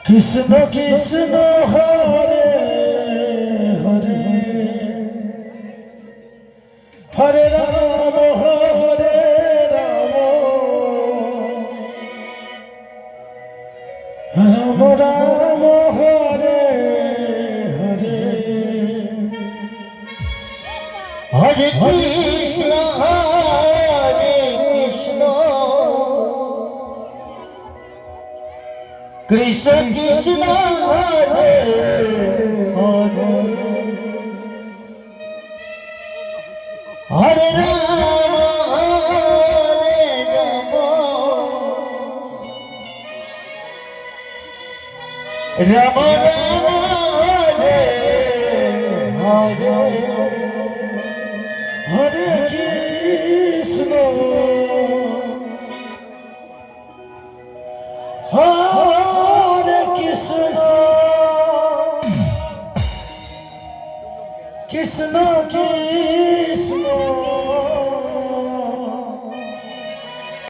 Krishna Krishna Hare Hare Hare Ram Ram Ram Hare Hare Hare Krishna Krishna Krishna Hare Hare Hare Ram Ram Hare Hare Hare Krishna Hare Krishna Krishna